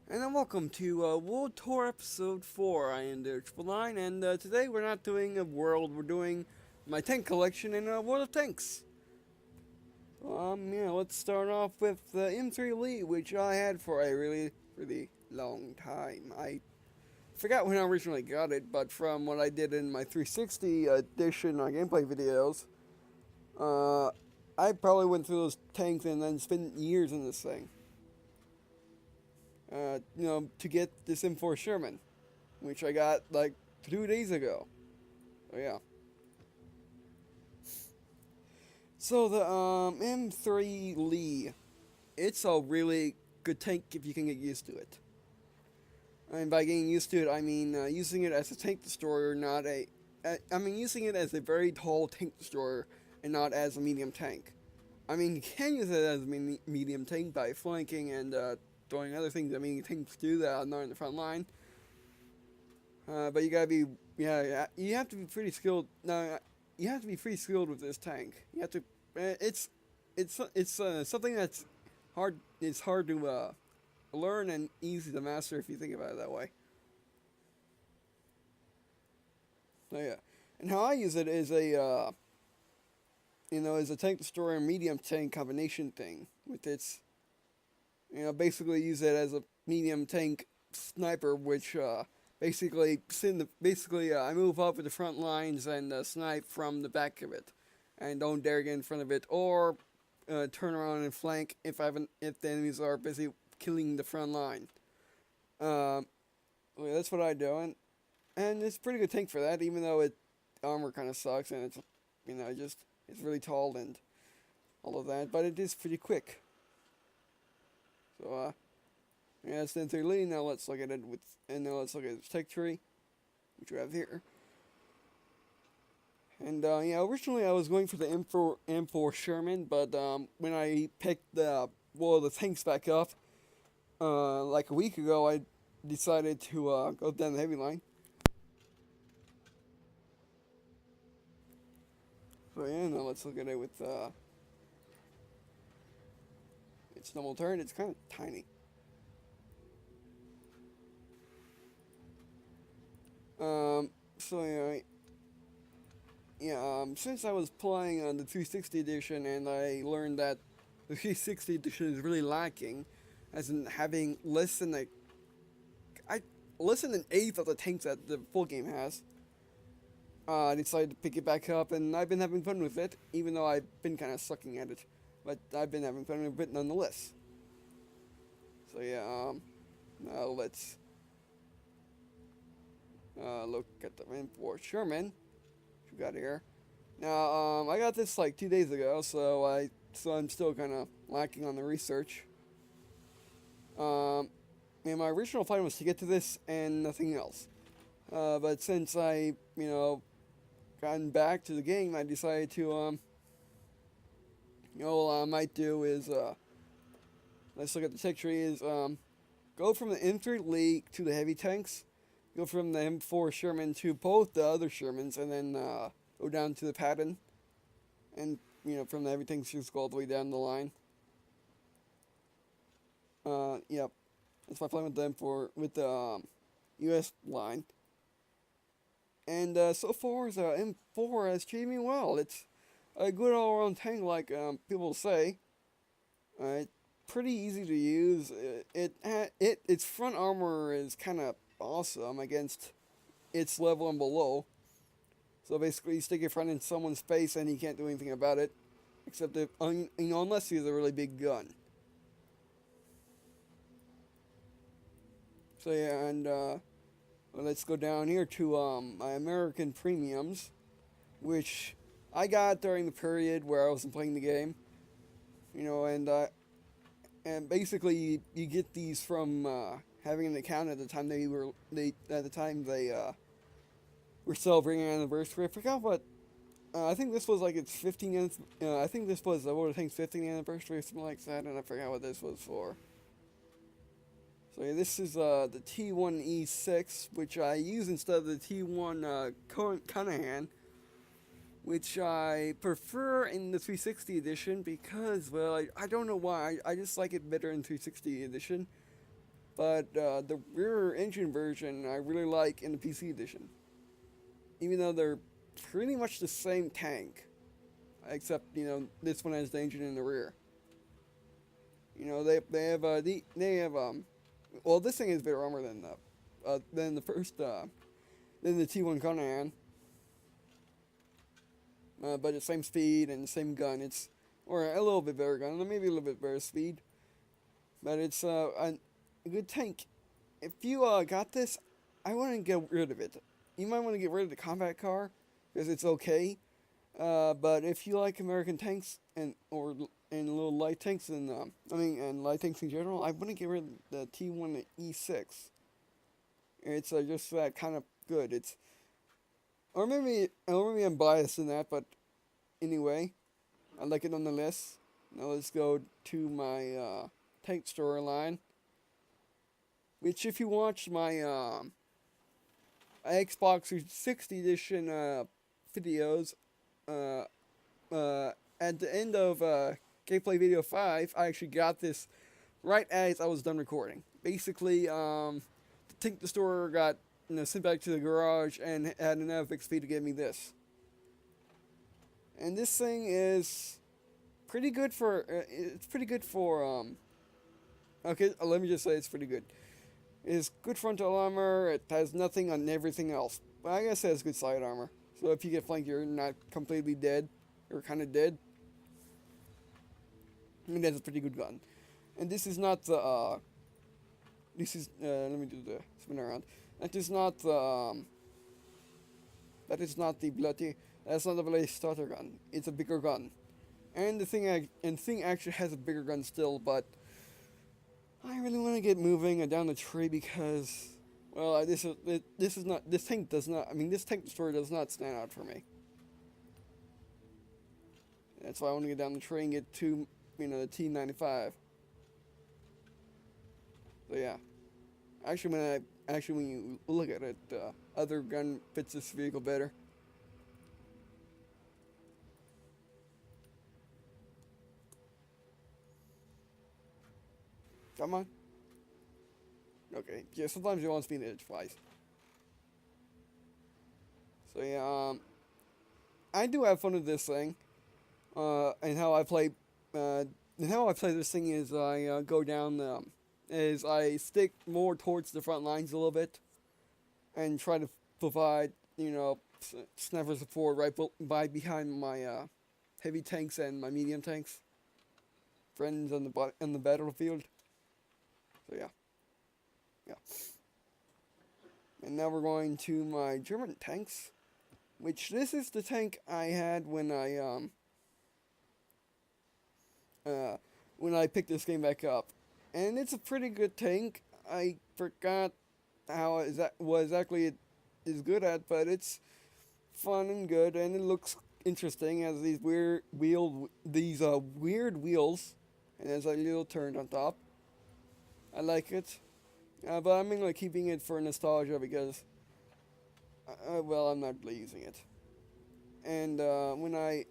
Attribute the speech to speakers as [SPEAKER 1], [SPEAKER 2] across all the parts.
[SPEAKER 1] And then welcome to World Tour Episode 4. I am the Triple Nine, and today we're not doing a world, we're doing my tank collection in World of Tanks. Let's start off with the M3 Elite, which I had for a really long time. I forgot when I originally got it, but from what I did in my 360 edition gameplay videos, uh, I probably went through those tanks and then spent years in this thing. To get this M4 Sherman, which I got like 2 days ago. Oh yeah. So the M3 Lee, it's a really good tank if you can get used to it. And by getting used to it, I mean using it as a tank destroyer, not a. I mean using it as a very tall tank destroyer and not as a medium tank. I mean you can use it as a medium tank by flanking and doing other things that medium tanks do that are not in the front line. But you gotta be, you have to be pretty skilled. No, you have to be pretty skilled with this tank. You have to. It's something that's hard. It's hard to learn and easy to master if you think about it that way. So yeah, and how I use it is is a tank destroyer medium tank combination thing with its, basically use it as a medium tank sniper, which I move up with the front lines and snipe from the back of it, and don't dare get in front of it or turn around and flank if the enemies are busy killing the front line. Um, that's what I do, and it's a pretty good tank for that, even though it armor kind of sucks and it's just it's really tall and all of that, but it is pretty quick. So yeah, that's the third lead. Now let's look at it now let's look at its tech tree, which we have here. And originally I was going for the M4 Sherman, but when I picked the tanks back up, like a week ago, I decided to go down the heavy line. So yeah, now let's look at it with its normal turn. It's kind of tiny. So since I was playing on the 360 edition and I learned that the 360 edition is really lacking, as in having I less than an eighth of the tanks that the full game has. I decided to pick it back up, and I've been having fun with it, even though I've been kind of sucking at it. But I've been having fun with it nonetheless. So yeah, now let's look at the M4 Sherman. We got here. Now, I got this like 2 days ago, so I'm still kind of lacking on the research. My original plan was to get to this and nothing else. But since gotten back to the game, I decided to what I might do is let's look at the tech tree. Is go from the M3 League to the heavy tanks, go from the M4 Sherman to both the other Shermans, and then go down to the Patton, and from the heavy tanks just go all the way down the line. Yep, that's my plan with them with the U.S. line. And so far, the M4 has treated me well. It's a good all-around tank, like people say. It's pretty easy to use. Its front armor is kind of awesome against its level and below. So basically, you stick your front in someone's face and you can't do anything about it, except unless he has a really big gun. So yeah, and let's go down here to my American premiums, which I got during the period where I wasn't playing the game. And basically you get these from having an account at the time they were celebrating an anniversary. I forgot what. I think this was like its 15th. I think this was World of Tanks 15th anniversary or something like that, and I forgot what this was for. So yeah, this is the T1E6, which I use instead of the T1 Cunahan, which I prefer in the 360 edition because, well, I don't know why. I just like it better in 360 edition. but the rear engine version I really like in the PC edition. Even though they're pretty much the same tank, except this one has the engine in the rear. They have well, this thing has better armor than the first than the T1 Conan, but the same speed and the same gun. It's or a little bit better gun, maybe a little bit better speed, but it's a good tank. If you got this, I wouldn't get rid of it. You might want to get rid of the combat car because it's okay. But if you like American tanks and little light tanks and light tanks in general, I wouldn't get rid of the T1 E6. It's just that kind of good. Maybe I'm biased in that, but anyway, I like it nonetheless. Now let's go to my tank storyline, which if you watch my Xbox 360 edition videos, at the end of gameplay video 5, I actually got this right as I was done recording. Basically, the tank store got sent back to the garage and had enough XP to give me this. And this thing is pretty good for. It's pretty good for. Okay, let me just say it's pretty good. It's good frontal armor. It has nothing on everything else. But I guess it has good side armor. So if you get flanked, you're not completely dead. You're kind of dead. And that's a pretty good gun. And this is not the. This is. Let me do the spin around. That is not the. That is not the bloody. That's not the bloody starter gun. It's a bigger gun. And the thing actually has a bigger gun still, but I really want to get moving down the tree because, well, this tank does not. I mean, this tank destroyer does not stand out for me. That's why I want to get down the tree and get to, the T95. So yeah, actually, when you look at it, other gun fits this vehicle better. Come on. Okay. Yeah, sometimes you want to speed it twice. So yeah, I do have fun with this thing. And how I play. And how I play this thing is I go down. Is I stick more towards the front lines a little bit, and try to provide sniper support right behind my heavy tanks and my medium tanks. Friends on the battlefield. So yeah. And now we're going to my German tanks, which this is the tank I had when I picked this game back up, and it's a pretty good tank. I forgot what exactly it is good at, but it's fun and good, and it looks interesting. It has these weird wheels, and there's a little turn on top. I like it. But I'm mainly keeping it for nostalgia because, I'm not really using it. And when I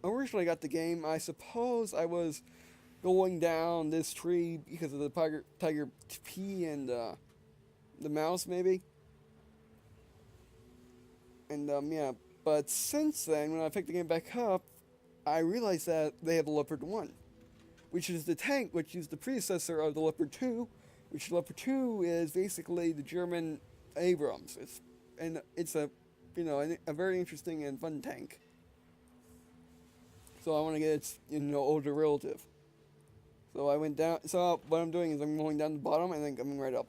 [SPEAKER 1] originally got the game, I suppose I was going down this tree because of the Tiger P and the mouse, maybe. And yeah, but since then, when I picked the game back up, I realized that they have the Leopard 1, which is the tank, which is the predecessor of the Leopard 2, which Leopard 2 is basically the German Abrams. It's a very interesting and fun tank. So I want to get its older relative. So I went down. So what I'm doing is I'm going down the bottom and then coming right up.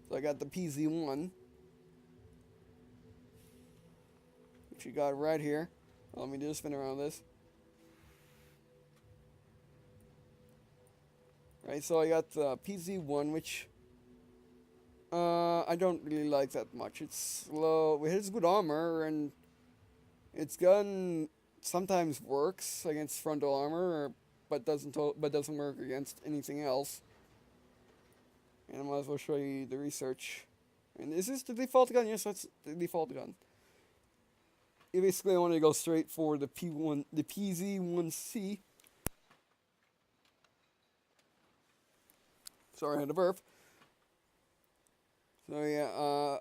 [SPEAKER 1] So I got the PZ1, which you got right here. Let me just spin around this. Right, so I got the PZ1, which I don't really like that much. It's slow. It has good armor, and its gun sometimes works against frontal armor, but doesn't work against anything else. And I might as well show you the research. And is this the default gun? Yes, that's the default gun. You basically want to go straight for the PZ1C. Sorry, I had a burp. So yeah,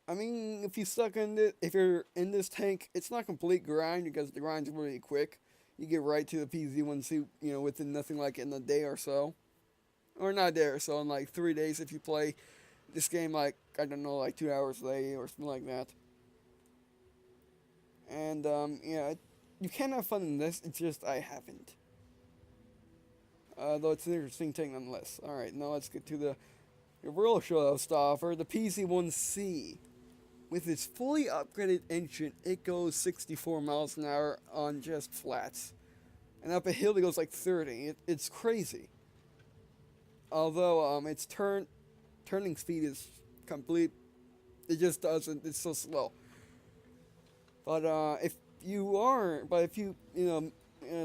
[SPEAKER 1] I mean, if you suck in it, if you're in this tank, it's not complete grind because the grind's really quick. You get right to the PZ1C, within nothing like in a day or so, or not a day or so, in like 3 days if you play this game like I don't know, like 2 hours a day or something like that. And yeah, you can have fun in this. It's just I haven't. Though it's an interesting thing nonetheless. All right, now let's get to the real showstopper, the PZ1C. With its fully upgraded engine, it goes 64 miles an hour on just flats. And up a hill it goes like 30. It's crazy. Although its turning speed is complete, it just doesn't. It's so slow. But if you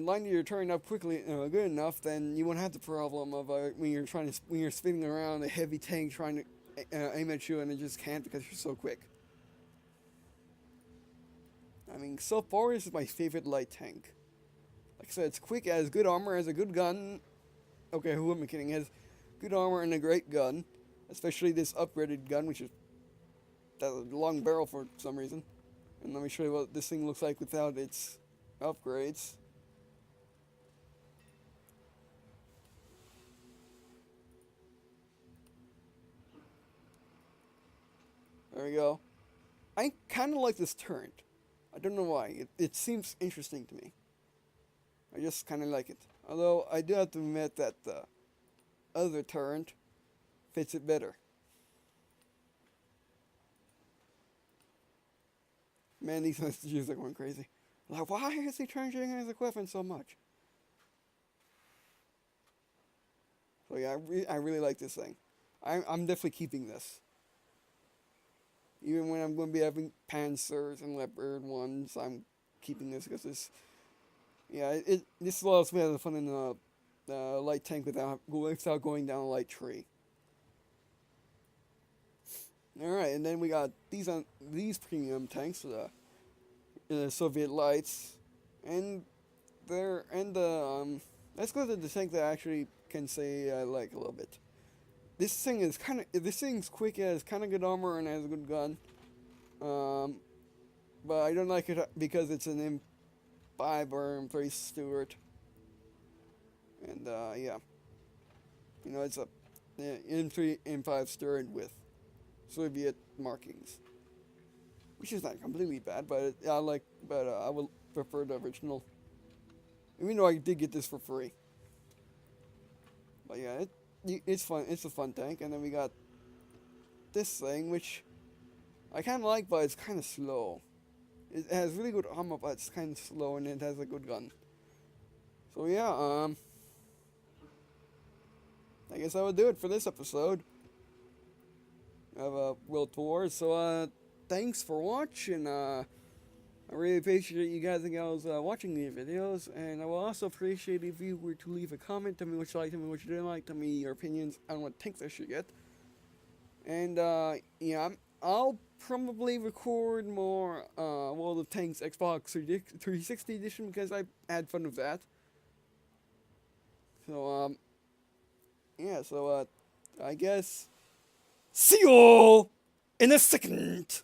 [SPEAKER 1] line your turn up quickly, good enough, then you won't have the problem of when you're spinning around a heavy tank trying to aim at you and it just can't because you're so quick. I mean, so far this is my favorite light tank. Like I said, it's quick, it has good armor, has a good gun. Okay, who am I kidding? It has good armor and a great gun, especially this upgraded gun, which is a long barrel for some reason. And let me show you what this thing looks like without its upgrades. There we go. I kind of like this turret. I don't know why. It seems interesting to me. I just kind of like it. Although I do have to admit that the other turret fits it better. Man, these messages are going crazy. Like, why is he changing his equipment so much? So yeah, I really like this thing. I'm definitely keeping this. Even when I'm going to be having Panzers and Leopard ones, I'm keeping this because this allows me to have fun in a light tank without going down a light tree. All right, and then we got these premium tanks, the Soviet lights, and let's go to the tank that I actually can say I like a little bit. This thing's quick, it has kind of good armor and has a good gun. But I don't like it because it's an M5 or M3 Stuart. And yeah, it's a M3 M5 Stuart with Soviet markings, which is not completely bad, but I would prefer the original. Even though I did get this for free. But yeah, it's fun. It's a fun tank. And then we got this thing, which I kind of like, but it's kind of slow. It has really good armor, but it's kind of slow, and it has a good gun. So yeah, I guess I would do it for this episode of World Tour. So thanks for watching. I really appreciate you guys and gals watching these videos, and I will also appreciate if you were to leave a comment, tell me what you liked, tell me what you didn't like, tell me your opinions on what tanks I should get. And yeah, I'll probably record more World of Tanks Xbox 360 edition because I had fun with that. So yeah, so I guess see you all in a second.